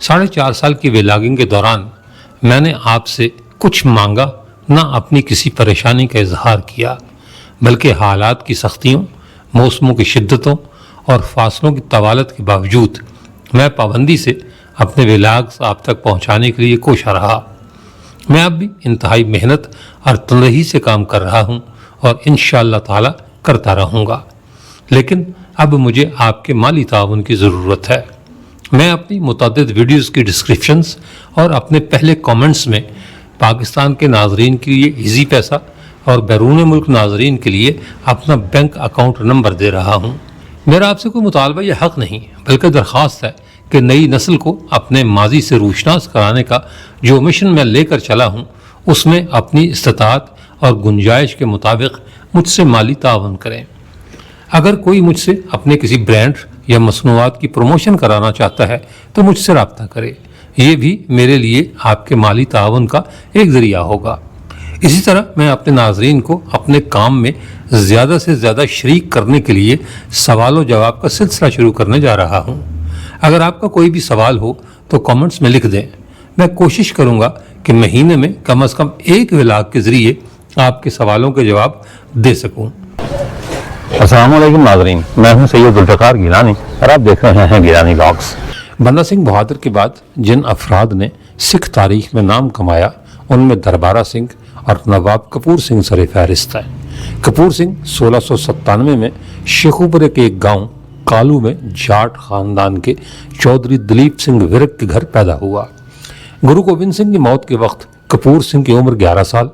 4.5 سال کی ولاگنگ کے دوران میں نے آپ سے کچھ مانگا نہ اپنی کسی پریشانی کا اظہار کیا، بلکہ حالات کی سختیوں، موسموں کی شدتوں اور فاصلوں کی طوالت کے باوجود میں پابندی سے اپنے ولاگز آپ تک پہنچانے کے لیے کوشاں رہا۔ میں اب بھی انتہائی محنت اور تندرستی سے کام کر رہا ہوں اور انشاءاللہ تعالی کرتا رہوں گا، لیکن اب مجھے آپ کے مالی تعاون کی ضرورت ہے۔ میں اپنی متعدد ویڈیوز کی ڈسکرپشنز اور اپنے پہلے کامنٹس میں پاکستان کے ناظرین کے لیے ایزی پیسہ اور بیرون ملک ناظرین کے لیے اپنا بینک اکاؤنٹ نمبر دے رہا ہوں۔ میرا آپ سے کوئی مطالبہ یا حق نہیں، بلکہ درخواست ہے کہ نئی نسل کو اپنے ماضی سے روشناس کرانے کا جو مشن میں لے کر چلا ہوں، اس میں اپنی استطاعت اور گنجائش کے مطابق مجھ سے مالی تعاون کریں۔ اگر کوئی مجھ سے اپنے کسی برانڈ یا مصنوعات کی پروموشن کرانا چاہتا ہے تو مجھ سے رابطہ کرے، یہ بھی میرے لیے آپ کے مالی تعاون کا ایک ذریعہ ہوگا۔ اسی طرح میں اپنے ناظرین کو اپنے کام میں زیادہ سے زیادہ شریک کرنے کے لیے سوال و جواب کا سلسلہ شروع کرنے جا رہا ہوں۔ اگر آپ کا کوئی بھی سوال ہو تو کامنٹس میں لکھ دیں، میں کوشش کروں گا کہ مہینے میں کم از کم ایک ولاگ کے ذریعے آپ کے سوالوں کے جواب دے سکوں۔ السلام علیکم ناظرین، میں ہوں سید ذوالفقار گیلانی اور آپ دیکھ رہے ہیں گیلانی لاگز۔ بندہ سنگھ بہادر کے بعد جن افراد نے سکھ تاریخ میں نام کمایا ان میں دربارہ سنگھ اور نواب کپور سنگھ سر فہرست ہیں۔ کپور سنگھ 1697 میں شیخوپورے کے ایک گاؤں کالو میں جاٹ خاندان کے چودھری دلیپ سنگھ ورک کے گھر پیدا ہوا۔ گرو گوبند سنگھ کی موت کے وقت کپور سنگھ کی عمر 11 سال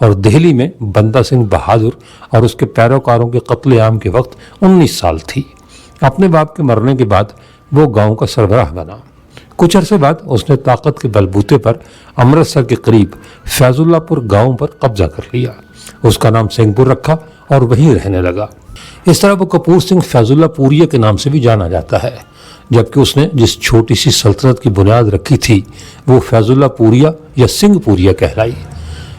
اور دہلی میں بندہ سنگھ بہادر اور اس کے پیروکاروں کے قتل عام کے وقت 19 سال تھی۔ اپنے باپ کے مرنے کے بعد وہ گاؤں کا سربراہ بنا۔ کچھ عرصے بعد اس نے طاقت کے بلبوتے پر امرتسر کے قریب فیض اللہ پور گاؤں پر قبضہ کر لیا۔ اس کا نام سنگھ پور رکھا اور وہیں رہنے لگا۔ اس طرح وہ کپور سنگھ فیض اللہ پوریا کے نام سے بھی جانا جاتا ہے، جبکہ اس نے جس چھوٹی سی سلطنت کی بنیاد رکھی تھی وہ فیض اللہ پوریا یا سنگھ پوریا کہلائی۔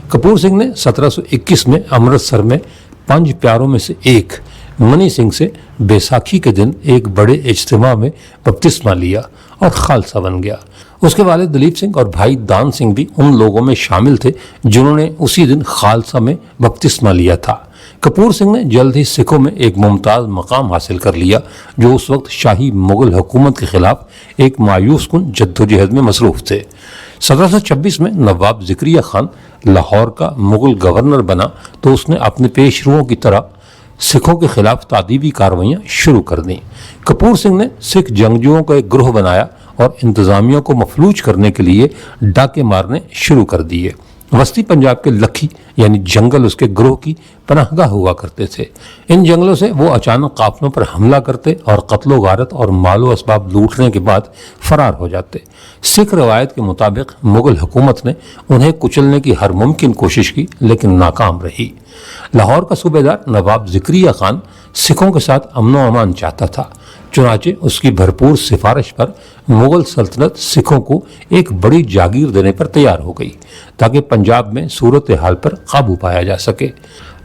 کپور سنگھ نے 1721 میں امرتسر میں 5 پیاروں میں سے ایک منی سنگھ سے بیساکھی کے دن ایک بڑے اجتماع میں بپتسمہ لیا اور خالصہ بن گیا۔ اس کے والد دلیپ سنگھ اور بھائی دان سنگھ بھی ان لوگوں میں شامل تھے جنہوں نے اسی دن خالصہ میں بپتسمہ لیا تھا۔ کپور سنگھ نے جلد ہی سکھوں میں ایک ممتاز مقام حاصل کر لیا جو اس وقت شاہی مغل حکومت کے خلاف ایک مایوس کن جدوجہد میں مصروف تھے۔ 1726 میں نواب زکریا خان لاہور کا مغل گورنر بنا تو اس نے اپنے پیشروؤں کی طرح سکھوں کے خلاف تعدیبی کارروائیاں شروع کر دیں۔ کپور سنگھ نے سکھ جنگجوؤں کا ایک گروہ بنایا اور انتظامیہ کو مفلوج کرنے کے لیے ڈاکے مارنے شروع کر دیے۔ وسطی پنجاب کے لکھی یعنی جنگل اس کے گروہ کی پناہ گاہ ہوا کرتے تھے۔ ان جنگلوں سے وہ اچانک قافلوں پر حملہ کرتے اور قتل و غارت اور مال و اسباب لوٹنے کے بعد فرار ہو جاتے۔ سکھ روایت کے مطابق مغل حکومت نے انہیں کچلنے کی ہر ممکن کوشش کی لیکن ناکام رہی۔ لاہور کا صوبیدار نواب زکریا خان سکھوں کے ساتھ امن و امان چاہتا تھا، چنانچہ اس کی بھرپور سفارش پر مغل سلطنت سکھوں کو ایک بڑی جاگیر دینے پر تیار ہو گئی تاکہ پنجاب میں صورتحال پر قابو پایا جا سکے۔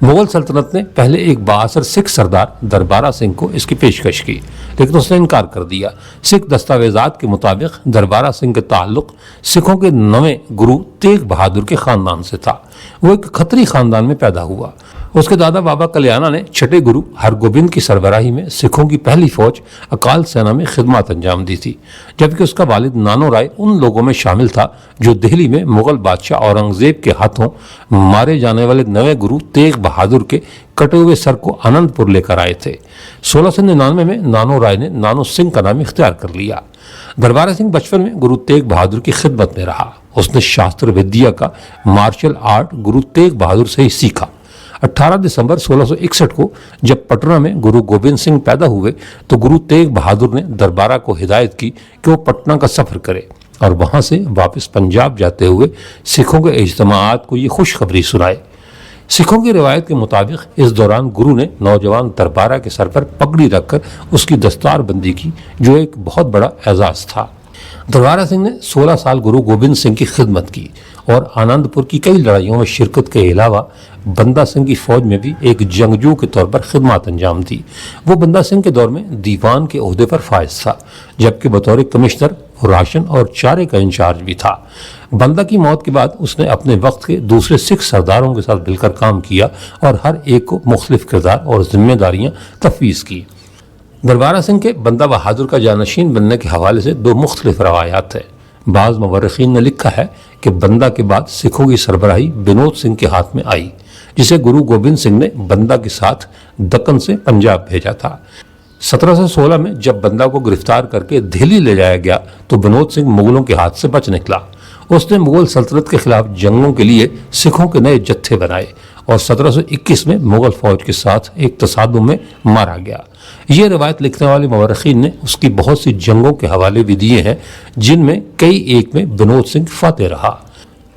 مغل سلطنت نے پہلے ایک بااثر سکھ سردار دربارہ سنگھ کو اس کی پیشکش کی لیکن اس نے انکار کر دیا۔ سکھ دستاویزات کے مطابق دربارہ سنگھ کا تعلق سکھوں کے 9ویں گرو تیغ بہادر کے خاندان سے تھا۔ وہ ایک کھتری خاندان میں پیدا ہوا۔ اس کے دادا بابا کلیانہ نے 6 گرو ہرگوبند کی سربراہی میں سکھوں کی پہلی فوج اکال سینا میں خدمات انجام دی تھی، جبکہ اس کا والد نانو رائے ان لوگوں میں شامل تھا جو دہلی میں مغل بادشاہ اورنگزیب کے ہاتھوں مارے جانے والے 9ویں گرو تیغ بہادر کے کٹے ہوئے سر کو آنند پور لے کر آئے تھے۔ 1699 میں نانو رائے نے نانو سنگھ کا نام اختیار کر لیا۔ دربارہ سنگھ بچپن میں گرو تیغ بہادر کی خدمت میں رہا۔ اس نے شاستر ودیا کا مارشل آرٹ گرو تیغ بہادر سے ہی سیکھا۔ 18 دسمبر 1661 کو جب پٹنہ میں گرو گوبند سنگھ پیدا ہوئے تو گرو تیغ بہادر نے دربارہ کو ہدایت کی کہ وہ پٹنہ کا سفر کرے اور وہاں سے واپس پنجاب جاتے ہوئے سکھوں کے اجتماعات کو یہ خوشخبری سنائے۔ سکھوں کی روایت کے مطابق اس دوران گرو نے نوجوان دربارہ کے سر پر پگڑی رکھ کر اس کی دستار بندی کی جو ایک بہت بڑا اعزاز تھا۔ دربارہ سنگھ نے 16 سال گرو گوبند سنگھ کی خدمت کی اور آنند پور کی کئی لڑائیوں میں شرکت کے علاوہ بندہ سنگھ کی فوج میں بھی ایک جنگجو کے طور پر خدمات انجام دی۔ وہ بندہ سنگھ کے دور میں دیوان کے عہدے پر فائز تھا، جبکہ بطور کمشنر راشن اور چارے کا انچارج بھی تھا۔ بندہ کی موت کے بعد اس نے اپنے وقت کے دوسرے سکھ سرداروں کے ساتھ مل کر کام کیا اور ہر ایک کو مختلف کردار اور ذمہ داریاں تفویض کی۔ دربارہ سنگھ کے بندہ بہادر کا جانشین بننے کے حوالے سے دو مختلف روایات ہیں۔ بعض مورخین نے لکھا ہے کہ بندہ کے بعد سکھوں کی سربراہی بنود سنگھ کے ہاتھ میں آئی، جسے گرو گوبند سنگھ نے بندہ کے ساتھ دکن سے پنجاب بھیجا تھا۔ 1716 میں جب بندہ کو گرفتار کر کے دہلی لے جایا گیا تو بنود سنگھ مغلوں کے ہاتھ سے بچ نکلا۔ اس نے مغل سلطنت کے خلاف جنگوں کے لیے سکھوں کے نئے جتھے بنائے اور 1721 میں مغل فوج کے ساتھ ایک تصادم میں مارا گیا۔ یہ روایت لکھنے والے مورخین نے اس کی بہت سی جنگوں کے حوالے بھی دیے ہیں، جن میں کئی ایک میں بنود سنگھ فاتح رہا۔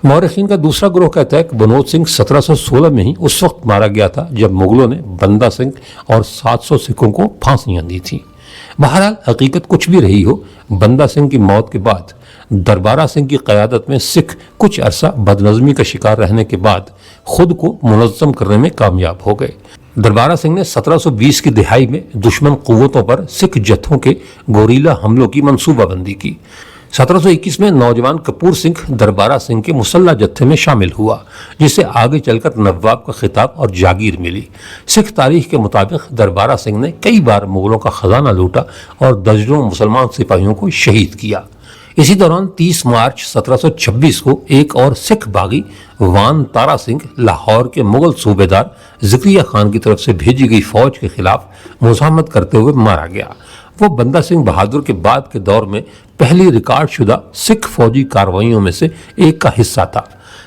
مورخین کا دوسرا گروہ کہتا ہے کہ بنود سنگھ 1716 میں ہی اس وقت مارا گیا تھا جب مغلوں نے بندہ سنگھ اور 700 سکھوں کو پھانسیاں دی تھیں۔ بہرحال حقیقت کچھ بھی رہی ہو، بندہ سنگھ کی موت کے بعد دربارہ سنگھ کی قیادت میں سکھ کچھ عرصہ بدنظمی کا شکار رہنے کے بعد خود کو منظم کرنے میں کامیاب ہو گئے۔ دربارہ سنگھ نے 1720 کی دہائی میں دشمن قوتوں پر سکھ جتھوں کے گوریلا حملوں کی منصوبہ بندی کی۔ 1721 میں نوجوان کپور سنگھ دربارہ سنگھ کے مسلح جتھے میں شامل ہوا، جسے آگے چل کر نواب کا خطاب اور جاگیر ملی۔ سکھ تاریخ کے مطابق دربارہ سنگھ نے کئی بار مغلوں کا خزانہ لوٹا اور درجنوں مسلمان سپاہیوں کو شہید کیا۔ اسی دوران 30 مارچ 1726 کو ایک اور سکھ باغی وان تارا سنگھ لاہور کے مغل صوبے دار ذکریہ خان کی طرف سے بھیجی گئی فوج کے خلاف مزاحمت کرتے ہوئے مارا گیا۔ وہ بندہ سنگھ بہادر کے بعد کے دور میں پہلی ریکارڈ شدہ سکھ فوجی کارروائیوں میں سے ایک کا حصہ تھا۔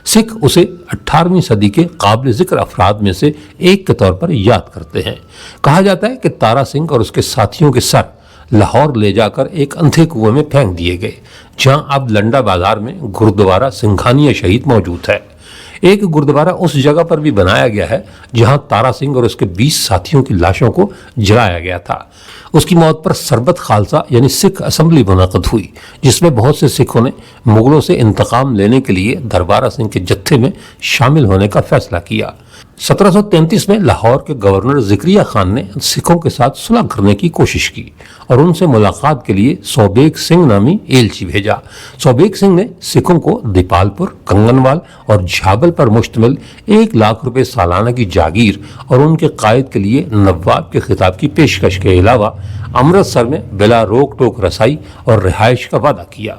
سکھ اسے 18ویں صدی کے قابل ذکر افراد میں سے ایک کے طور پر یاد کرتے ہیں۔ کہا جاتا ہے کہ تارا سنگھ اور اس کے ساتھیوں کے سر لاہور لے جا کر ایک اندھے کنویں میں پھینک دیے گئے، جہاں اب لنڈا بازار میں گردوارہ سنگھانیہ شہید موجود ہے۔ ایک گردوارہ اس جگہ پر بھی بنایا گیا ہے جہاں تارا سنگھ اور اس کے 20 ساتھیوں کی لاشوں کو جلایا گیا تھا۔ اس کی موت پر سربت خالصہ یعنی سکھ اسمبلی منعقد ہوئی، جس میں بہت سے سکھوں نے مغلوں سے انتقام لینے کے لیے دربارہ سنگھ کے جتھے میں شامل ہونے کا فیصلہ کیا۔ 1733 میں لاہور کے گورنر ذکریہ خان نے سکھوں کے ساتھ صلح کرنے کی کوشش کی اور ان سے ملاقات کے لیے سوبیگ سنگھ نامی ایلچی بھیجا۔ سوبیگ سنگھ نے سکھوں کو دیپال پور، کنگنوال اور جھابل پر مشتمل 1 لاکھ روپے سالانہ کی جاگیر اور ان کے قائد کے لیے نواب کے خطاب کی پیشکش کے علاوہ امرتسر میں بلا روک ٹوک رسائی اور رہائش کا وعدہ کیا۔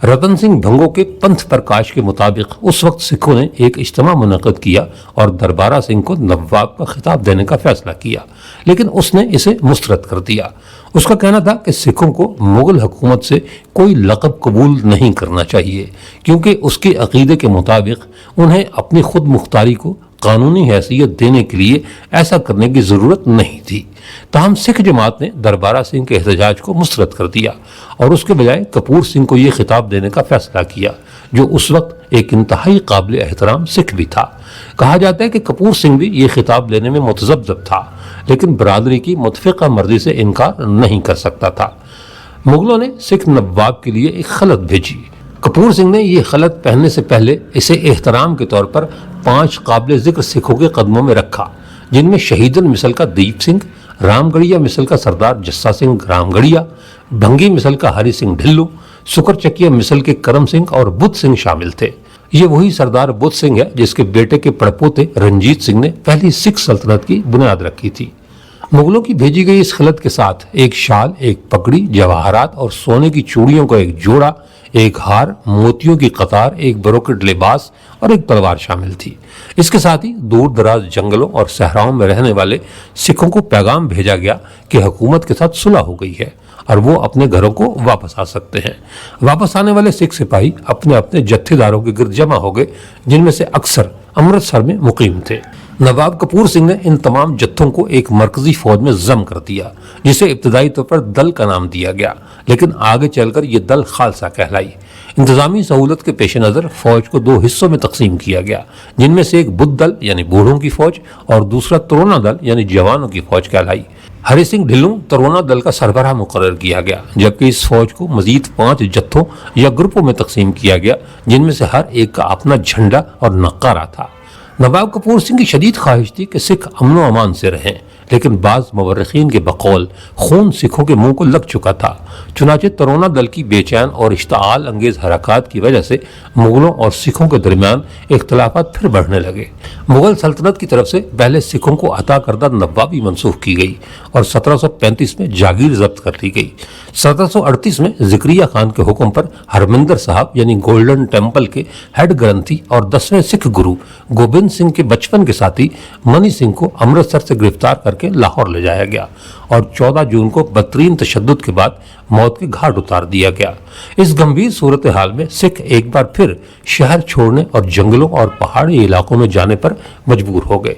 رتن سنگھ بھنگو کے پنتھ پرکاش کے مطابق اس وقت سکھوں نے ایک اجتماع منعقد کیا اور دربارہ سنگھ کو نواب کا خطاب دینے کا فیصلہ کیا، لیکن اس نے اسے مسترد کر دیا۔ اس کا کہنا تھا کہ سکھوں کو مغل حکومت سے کوئی لقب قبول نہیں کرنا چاہیے، کیونکہ اس کے عقیدے کے مطابق انہیں اپنی خود مختاری کو قانونی حیثیت دینے کے لیے ایسا کرنے کی ضرورت نہیں تھی۔ تاہم سکھ جماعت نے دربارہ سنگھ کے احتجاج کو مسترد کر دیا اور اس کے بجائے کپور سنگھ کو یہ خطاب دینے کا فیصلہ کیا، جو اس وقت ایک انتہائی قابل احترام سکھ بھی تھا۔ کہا جاتا ہے کہ کپور سنگھ بھی یہ خطاب لینے میں متذبذب تھا، لیکن برادری کی متفقہ مرضی سے انکار نہیں کر سکتا تھا۔ مغلوں نے سکھ نواب کے لیے ایک خلط بھیجی۔ کپور سنگھ نے یہ خلط پہننے سے پہلے اسے احترام کے طور پر 5 قابل ذکر سکھوں کے قدموں میں رکھا، جن میں شہیدن مثل کا دیپ سنگھ، رام گڑھیا مثل کا سردار جسا سنگھ رام گڑھیا، بھنگی مثل کا ہری سنگھ ڈھلو، سکر چکیا مثل کے کرم سنگھ اور بدھ سنگھ شامل تھے۔ یہ وہی سردار بدھ سنگھ ہے جس کے بیٹے کے پڑپوتے رنجیت سنگھ نے پہلی سکھ سلطنت کی بنیاد رکھی تھی۔ مغلوں کی بھیجی گئی اس خلط کے ساتھ ایک شال، ایک پگڑی، جواہرات اور سونے کی چوڑیوں کا ایک جوڑا، ایک ہار، موتیوں کی قطار، ایک بروکٹ لباس اور ایک تلوار شامل تھی۔ اس کے ساتھ ہی دور دراز جنگلوں اور صحراؤں میں رہنے والے سکھوں کو پیغام بھیجا گیا کہ حکومت کے ساتھ صلح ہو گئی ہے اور وہ اپنے گھروں کو واپس آ سکتے ہیں۔ واپس آنے والے سکھ سپاہی اپنے اپنے جتھے داروں کے گرد جمع ہو گئے، جن میں سے اکثر امرتسر میں مقیم تھے۔ نواب کپور سنگھ نے ان تمام جتھوں کو ایک مرکزی فوج میں ضم کر دیا، جسے ابتدائی طور پر دل کا نام دیا گیا، لیکن آگے چل کر یہ دل خالصہ کہلائی۔ انتظامی سہولت کے پیش نظر فوج کو 2 حصوں میں تقسیم کیا گیا، جن میں سے ایک بدھ دل یعنی بوڑھوں کی فوج اور دوسرا ترونا دل یعنی جوانوں کی فوج کہلائی۔ ہری سنگھ ڈھلو ترونا دل کا سربراہ مقرر کیا گیا، جبکہ اس فوج کو مزید 5 جتھوں یا گروپوں میں تقسیم کیا گیا، جن میں سے ہر ایک کا اپنا جھنڈا اور نقارہ تھا۔ نواب کپور سنگھ کی شدید خواہش تھی کہ سکھ امن و امان سے رہیں، لیکن بعض مورخین کے بقول خون سکھوں کے منہ کو لگ چکا تھا۔ چنانچہ ترونا دل کی بے چین اور اشتعال انگیز حرکات کی وجہ سے مغلوں اور سکھوں کے درمیان اختلافات پھر بڑھنے لگے۔ مغل سلطنت کی طرف سے پہلے سکھوں کو عطا کردہ نوابی منسوخ کی گئی اور 1735 میں جاگیر ضبط کر لی گئی۔ 1738 میں زکریا خان کے حکم پر ہرمندر صاحب یعنی گولڈن ٹیمپل کے ہیڈ گرنتھی اور 10ویں سکھ گرو گوبند سنگھ کے بچپن کے ساتھی منی سنگھ کو امرتسر سے گرفتار کر کے لاہور لے جایا گیا اور 14 جون کو بدترین تشدد کے بعد موت کے گھاٹ اتار دیا گیا۔ اس گمبھیر صورتحال میں سکھ ایک بار پھر شہر چھوڑنے اور جنگلوں اور پہاڑی علاقوں میں جانے پر مجبور ہو گئے۔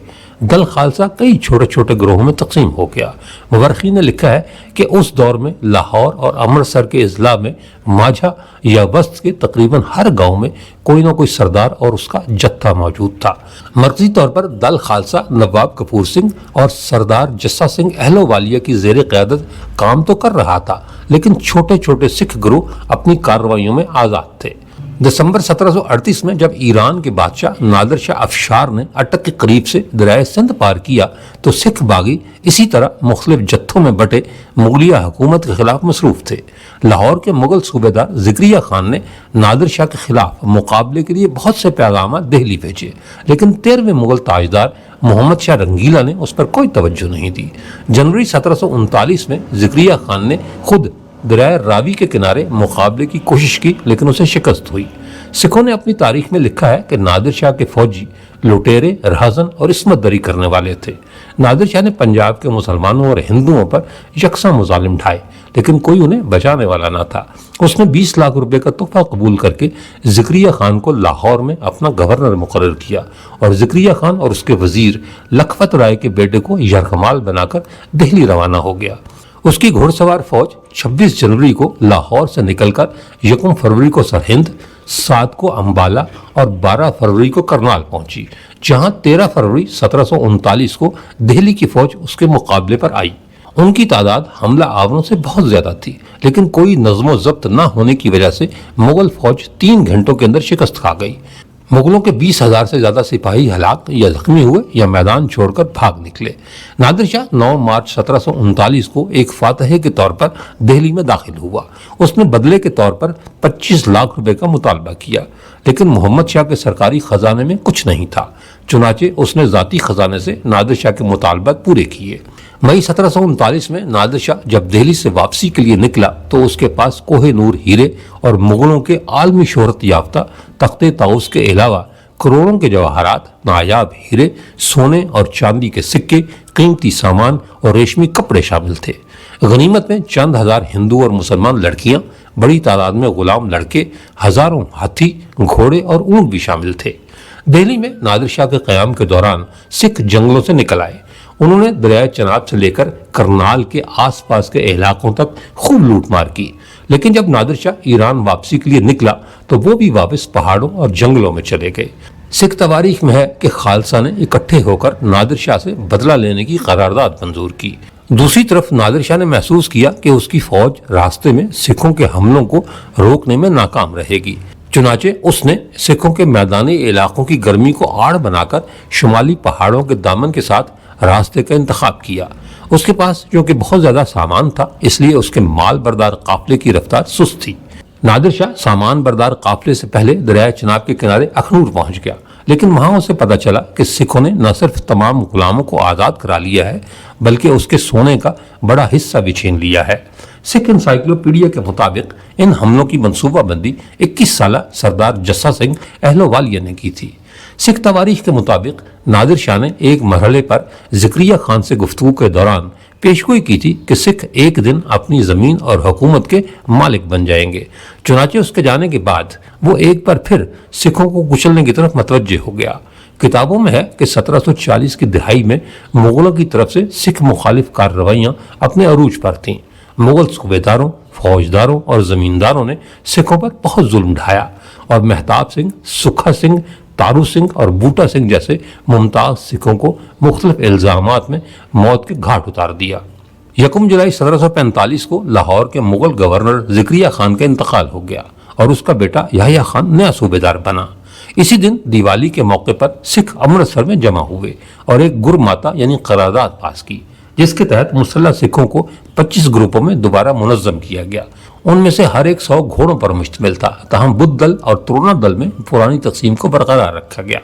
دل خالصہ کئی چھوٹے چھوٹے گروہوں میں تقسیم ہو گیا۔ مورخین نے لکھا ہے کہ اس دور میں لاہور اور امرتسر کے اضلاع میں ماجھا یا وسط کے تقریباً ہر گاؤں میں کوئی نہ کوئی سردار اور اس کا جتھا موجود تھا۔ مرکزی طور پر دل خالصہ نواب کپور سنگھ اور سردار جسا سنگھ اہلووالیہ کی زیر قیادت کام تو کر رہا تھا، لیکن چھوٹے چھوٹے سکھ گروہ اپنی کارروائیوں میں آزاد تھے۔ دسمبر 1738 میں جب ایران کے بادشاہ نادر شاہ افشار نے اٹک کے قریب سے دریائے سندھ پار کیا تو سکھ باغی اسی طرح مختلف جتھوں میں بٹے مغلیہ حکومت کے خلاف مصروف تھے۔ لاہور کے مغل صوبیدار زکریا خان نے نادر شاہ کے خلاف مقابلے کے لیے بہت سے پیغامات دہلی بھیجے، لیکن 13ویں مغل تاجدار محمد شاہ رنگیلا نے اس پر کوئی توجہ نہیں دی۔ جنوری 1739 میں زکریا خان نے خود دریائے راوی کے کنارے مقابلے کی کوشش کی، لیکن اسے شکست ہوئی۔ سکھوں نے اپنی تاریخ میں لکھا ہے کہ نادر شاہ کے فوجی لٹیرے، رہزن اور عصمت دری کرنے والے تھے۔ نادر شاہ نے پنجاب کے مسلمانوں اور ہندوؤں پر یکساں مظالم ڈھائے، لیکن کوئی انہیں بچانے والا نہ تھا۔ اس نے 20 لاکھ روپے کا تحفہ قبول کر کے زکریا خان کو لاہور میں اپنا گورنر مقرر کیا اور زکریا خان اور اس کے وزیر لکھپت رائے کے بیٹے کو یرغمال بنا کر دہلی روانہ ہو گیا۔ اس کی گھوڑ سوار فوج 26 جنوری کو لاہور سے نکل کر 1 فروری کو سرہند، 7 کو امبالہ اور 12 فروری کو کرنال پہنچی، جہاں 13 فروری 1739 کو دہلی کی فوج اس کے مقابلے پر آئی۔ ان کی تعداد حملہ آوروں سے بہت زیادہ تھی، لیکن کوئی نظم و ضبط نہ ہونے کی وجہ سے مغل فوج 3 گھنٹوں کے اندر شکست کھا گئی۔ مغلوں کے 20,000 سے زیادہ سپاہی ہلاک یا زخمی ہوئے یا میدان چھوڑ کر بھاگ نکلے۔ نادر شاہ 9 مارچ 1739 کو ایک فاتح کے طور پر دہلی میں داخل ہوا۔ اس نے بدلے کے طور پر 25 لاکھ روپے کا مطالبہ کیا، لیکن محمد شاہ کے سرکاری خزانے میں کچھ نہیں تھا، چنانچہ اس نے ذاتی خزانے سے نادر شاہ کے مطالبات پورے کیے۔ مئی 1739 میں نادر شاہ جب دہلی سے واپسی کے لیے نکلا تو اس کے پاس کوہ نور ہیرے اور مغلوں کے عالمی شہرت یافتہ تخت طاؤس کے علاوہ کروڑوں کے جواہرات، نایاب ہیرے، سونے اور چاندی کے سکے، قیمتی سامان اور ریشمی کپڑے شامل تھے۔ غنیمت میں چند ہزار ہندو اور مسلمان لڑکیاں، بڑی تعداد میں غلام لڑکے، ہزاروں ہاتھی، گھوڑے اور اونٹ بھی شامل تھے۔ دہلی میں نادر شاہ کے قیام کے دوران سکھ جنگلوں سے نکل آئے۔ انہوں نے دریائے چناب سے لے کر کرنال کے آس پاس کے علاقوں تک خوب لوٹ مار کی، لیکن جب نادر شاہ ایران واپسی کے لیے نکلا تو وہ بھی واپس پہاڑوں اور جنگلوں میں چلے گئے۔ سکھ تواریخ میں ہے کہ خالصہ نے اکٹھے ہو کر نادر شاہ سے بدلہ لینے کی قرارداد منظور کی۔ دوسری طرف نادر شاہ نے محسوس کیا کہ اس کی فوج راستے میں سکھوں کے حملوں کو روکنے میں ناکام رہے گی، چنانچہ اس نے سکھوں کے میدانی علاقوں کی گرمی کو آڑ بنا کر شمالی پہاڑوں کے دامن کے ساتھ راستے کا انتخاب کیا۔ اس کے پاس جو کہ بہت زیادہ سامان تھا، اس لیے اس کے مال بردار قافلے کی رفتار سست تھی۔ نادر شاہ سامان بردار قافلے سے پہلے دریائے چناب کے کنارے اخنور پہنچ گیا، لیکن وہاں اسے پتہ چلا کہ سکھوں نے نہ صرف تمام غلاموں کو آزاد کرا لیا ہے بلکہ اس کے سونے کا بڑا حصہ بھی چھین لیا ہے۔ سکھ انسائکلوپیڈیا کے مطابق ان حملوں کی منصوبہ بندی 21 سالہ سردار جسا سنگھ اہلووالیہ نے کی تھی۔ سکھ تواریخ کے مطابق نادر شاہ نے ایک مرحلے پر زکریا خان سے گفتگو کے دوران پیشگوئی کی تھی کہ سکھ ایک دن اپنی زمین اور حکومت کے مالک بن جائیں گے۔ چنانچہ اس کے جانے کے بعد وہ ایک بار پھر سکھوں کو کچلنے کی طرف متوجہ ہو گیا۔ کتابوں میں ہے کہ 1740 کی دہائی میں مغلوں کی طرف سے سکھ مخالف کارروائیاں اپنے عروج پر تھیں۔ مغل صوبیداروں، فوجداروں اور زمینداروں نے سکھوں پر بہت ظلم ڈھایا اور مہتاب سنگھ، سکھا سنگھ، تارو سنگھ اور بوٹا سنگھ جیسے ممتاز سکھوں کو مختلف الزامات میں موت کے گھاٹ اتار دیا۔ 1 جولائی 1745 کو لاہور کے مغل گورنر زکریا خان کا انتقال ہو گیا اور اس کا بیٹا یحییٰ خان نیا صوبیدار بنا۔ اسی دن دیوالی کے موقع پر سکھ امرتسر میں جمع ہوئے اور ایک گر ماتا یعنی قرارداد پاس کی۔ جس کے تحت مسلح سکھوں کو 25 گروپوں میں دوبارہ منظم کیا گیا۔ ان میں سے ہر ایک 100 گھوڑوں پر مشتمل تھا، تاہم بدھ دل اور ترنا دل میں پرانی تقسیم کو برقرار رکھا گیا۔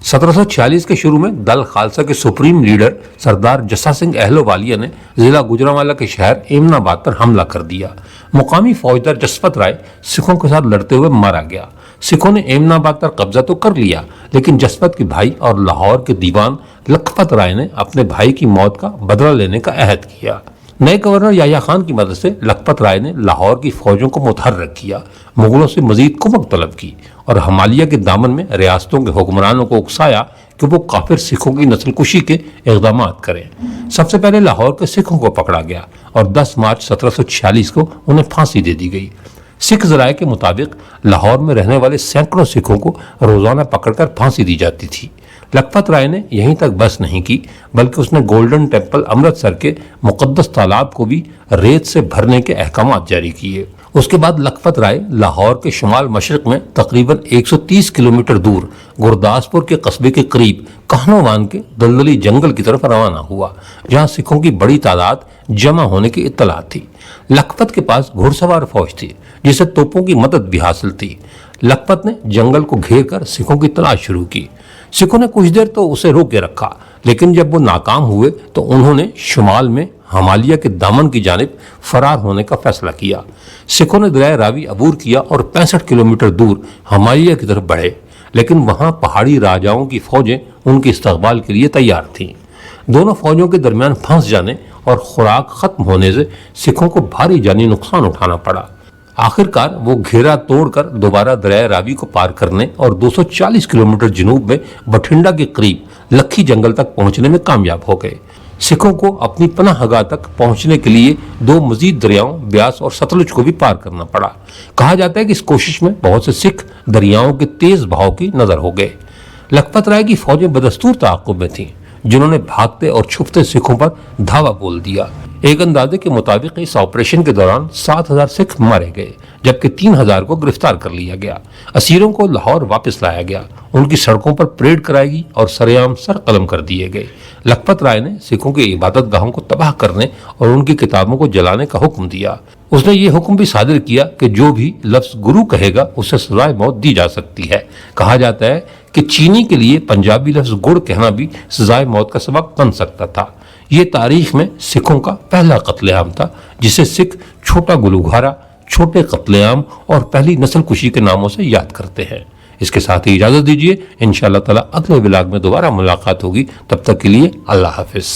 1746 کے شروع میں دل خالصہ کے سپریم لیڈر سردار جسا سنگھ اہلووالیہ نے ضلع گوجرانوالا کے شہر ایمن آباد پر حملہ کر دیا۔ مقامی فوجدار جسپت رائے سکھوں کے ساتھ لڑتے ہوئے مارا گیا۔ سکھوں نے ایمن آباد پر قبضہ تو کر لیا، لیکن جسپت کے بھائی اور لاہور کے دیوان لکھپت رائے نے اپنے بھائی کی موت کا بدلہ لینے کا عہد کیا۔ نئے گورنر یحییٰ خان کی مدد سے لکھپت رائے نے لاہور کی فوجوں کو متحرک کیا، مغلوں سے مزید کمک طلب کی اور ہمالیہ کے دامن میں ریاستوں کے حکمرانوں کو اکسایا کہ وہ کافر سکھوں کی نسل کشی کے اقدامات کریں۔ سب سے پہلے لاہور کے سکھوں کو پکڑا گیا اور 10 مارچ 1746 کو انہیں پھانسی دے دی گئی۔ سکھ ذرائع کے مطابق لاہور میں رہنے والے سینکڑوں سکھوں کو روزانہ پکڑ کر پھانسی دی جاتی تھی۔ لکھپت رائے نے یہیں تک بس نہیں کی، بلکہ اس نے گولڈن ٹیمپل امرتسر کے مقدس تالاب کو بھی ریت سے بھرنے کے احکامات جاری کیے۔ اس کے بعد لکھپت رائے لاہور کے شمال مشرق میں تقریباً 130 کلومیٹر دور گرداسپور کے قصبے کے قریب کہنووان کے دلدلی جنگل کی طرف روانہ ہوا، جہاں سکھوں کی بڑی تعداد جمع ہونے کی اطلاع تھی۔ لکھپت کے پاس گھڑ سوار فوج تھی، جسے توپوں کی مدد بھی حاصل تھی۔ لکھپت نے جنگل کو گھیر کر سکھوں کی تلاش شروع کی۔ سکھوں نے کچھ دیر تو اسے روکے رکھا، لیکن جب وہ ناکام ہوئے تو انہوں نے شمال میں ہمالیہ کے دامن کی جانب فرار ہونے کا فیصلہ کیا۔ سکھوں نے دریائے راوی عبور کیا اور 65 کلومیٹر دور ہمالیہ کی طرف بڑھے، لیکن وہاں پہاڑی راجاؤں کی فوجیں ان کے استقبال کے لیے تیار تھیں۔ دونوں فوجوں کے درمیان پھنس جانے اور خوراک ختم ہونے سے سکھوں کو بھاری جانی نقصان اٹھانا پڑا۔ آخرکار وہ گھیرا توڑ کر دوبارہ دریائے راوی کو پار کرنے اور 240 کلومیٹر جنوب میں بٹھنڈا کے قریب لکھی جنگل تک پہنچنے میں کامیاب ہو گئے۔ سکھوں کو اپنی پناہ گاہ تک پہنچنے کے لیے 2 مزید دریاؤں بیاس اور ستلج کو بھی پار کرنا پڑا۔ کہا جاتا ہے کہ اس کوشش میں بہت سے سکھ دریاؤں کے تیز بہاؤ کی نظر ہو گئے۔ لکھپت رائے کی فوجیں بدستور تعاقب میں تھیں، جنہوں نے بھاگتے اور چھپتے سکھوں پر دھاوا بول دیا۔ ایک اندازے کے مطابق اس آپریشن کے دوران 7000 سکھ مارے گئے، جبکہ 3000 کو گرفتار کر لیا گیا۔ اسیروں کو لاہور واپس لایا گیا، ان کی سڑکوں پر پریڈ کرائی گئی اور سرعام سر قلم کر دیے گئے۔ لکھپت رائے نے سکھوں کے عبادت گاہوں کو تباہ کرنے اور ان کی کتابوں کو جلانے کا حکم دیا۔ اس نے یہ حکم بھی صادر کیا کہ جو بھی لفظ گرو کہے گا اسے سزائے موت دی جا سکتی ہے۔ کہا جاتا ہے کہ چینی کے لیے پنجابی لفظ گڑ کہنا بھی سزائے موت کا سبب بن سکتا تھا۔ یہ تاریخ میں سکھوں کا پہلا قتل عام تھا، جسے سکھ چھوٹا گلوگھارا، چھوٹے قتل عام اور پہلی نسل کشی کے ناموں سے یاد کرتے ہیں۔ اس کے ساتھ ہی اجازت دیجیے، انشاءاللہ تعالی اگلے ولاگ میں دوبارہ ملاقات ہوگی۔ تب تک کے لیے اللہ حافظ۔